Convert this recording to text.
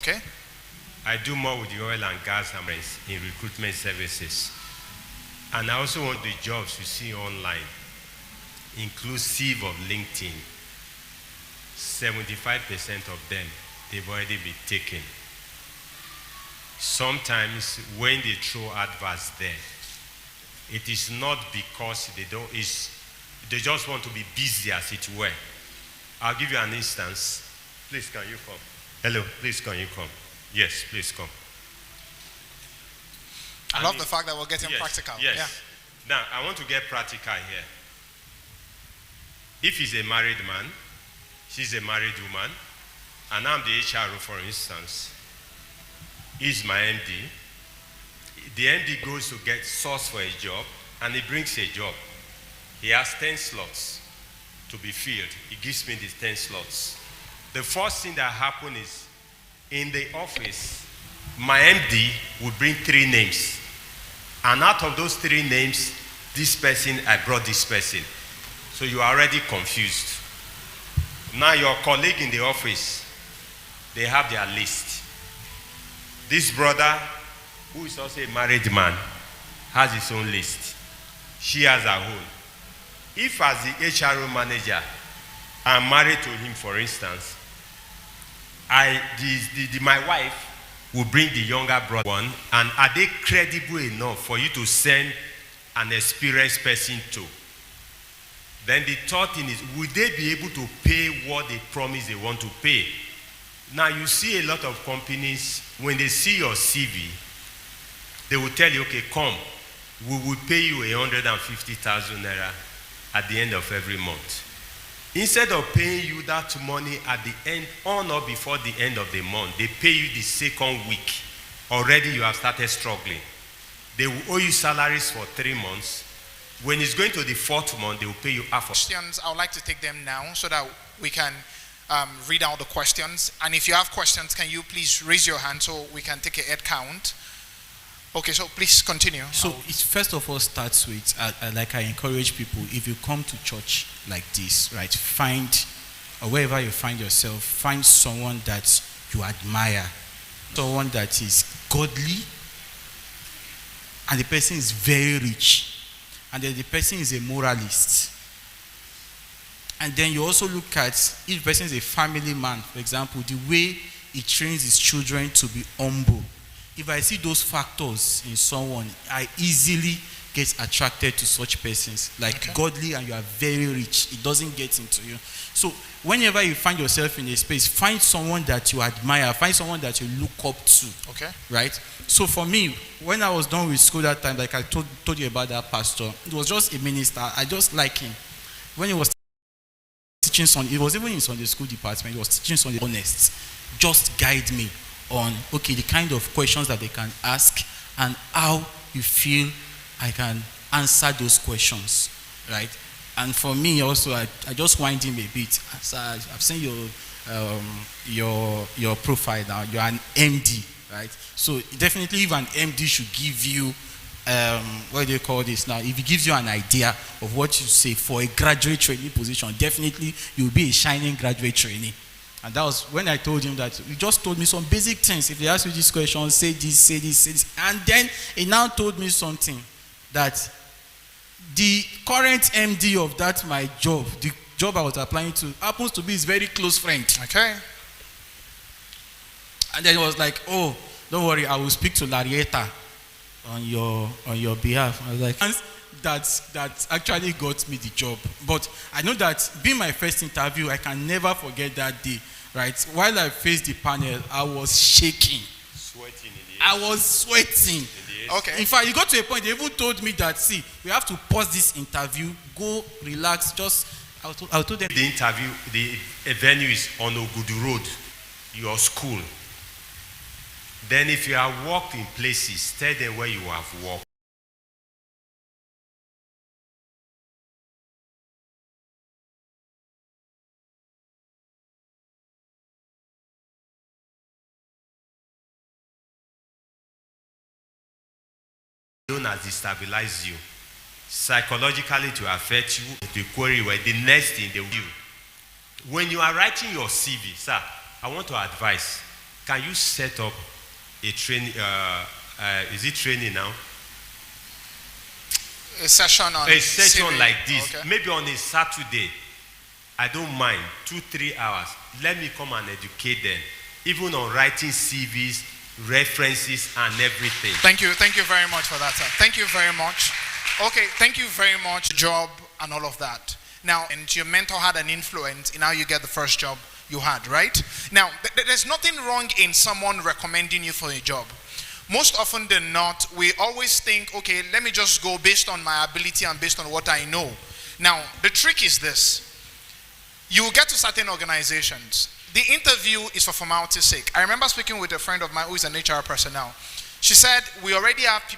Okay. I do more with the oil and gas in recruitment services. And I also want the jobs you see online, inclusive of LinkedIn. 75% of them, they've already been taken. Sometimes when they throw adverts there, it is not because they just want to be busy, as it were. I'll give you an instance. Please, can you come? Hello, please, can you come? Yes, please come. I love the fact that we're getting practical. Yes. Yeah. Now, I want to get practical here. If he's a married man, she's a married woman, and I'm the HRO, for instance, he's my MD. The MD goes to get source for a job, and he brings a job. He has 10 slots to be filled. He gives me these 10 slots. The first thing that happens is, in the office, my MD would bring 3 names. And out of those 3 names, this person, I brought this person. So you are already confused. Now your colleague in the office, they have their list. This brother, who is also a married man, has his own list. She has her own. If as the HRO manager, I'm married to him, for instance, my wife will bring the younger brother one, and are they credible enough for you to send an experienced person to? Then the third thing is, will they be able to pay what they promise they want to pay? Now you see a lot of companies, when they see your CV, they will tell you, okay, come, we will pay you 150,000 naira at the end of every month. Instead of paying you that money at the end, on or before the end of the month, they pay you the second week. Already you have started struggling. They will owe you salaries for 3 months. When it's going to the 4th month, they will pay you half of Questions, I would like to take them now so that we can read out the questions. And if you have questions, can you please raise your hand so we can take a head count? Okay, so please continue. So it first of all starts with, like I encourage people, if you come to church like this, right, find, or wherever you find yourself, find someone that you admire, someone that is godly, and the person is very rich, and then the person is a moralist. And then you also look at, if the person is a family man, for example, the way he trains his children to be humble. If I see those factors in someone, I easily get attracted to such persons. Like godly, and you are very rich, it doesn't get into you. So whenever you find yourself in a space, find someone that you admire, find someone that you look up to. Okay. Right? So for me, when I was done with school that time, like I told you about that pastor, it was just a minister. I just like him. When he was teaching Sunday, it was even in Sunday school department, he was teaching Sunday honest. Just guide me on, okay, the kind of questions that they can ask and how you feel I can answer those questions, right? And for me also, I just wind him a bit. So I've seen your profile now. You're an MD, right? So definitely, if an MD should give you, what do you call this now? If he gives you an idea of what you say for a graduate trainee position, definitely you'll be a shining graduate trainee. And that was when I told him that he just told me some basic things. If they ask you this question, say this, say this, say this. And then he now told me something, that the current MD of that my job, the job I was applying to, happens to be his very close friend. Okay. And then he was like, oh, don't worry, I will speak to Larieta on your behalf. I was like, that actually got me the job. But I know that being my first interview, I can never forget that day, right? While I faced the panel, I was shaking. Sweating in the I was sweating. Okay. In fact, it got to a point, they even told me that, see, we have to pause this interview, go relax, just, I told them. The interview, the venue is on Ogudu Road, your school. Then if you have walked in places, tell them where you have walked. Has destabilized you psychologically to affect you, to query where the next thing they will do. When you are writing your CV, sir, I want to advise, can you set up a training, is it training now? A session on A session CV. like this, Okay. maybe on a Saturday. I don't mind, 2-3 hours. Let me come and educate them, even on writing CVs, references, and everything. Thank you very much for that, sir. Thank you very much. Okay, thank you very much, job and all of that. Now, and your mentor had an influence in how you get the first job you had, right? Now, there's nothing wrong in someone recommending you for a job. Most often than not, we always think, okay, let me just go based on my ability and based on what I know. Now, the trick is this. You will get to certain organizations. The interview is for formality's sake. I remember speaking with a friend of mine who is an HR personnel. She said, we already have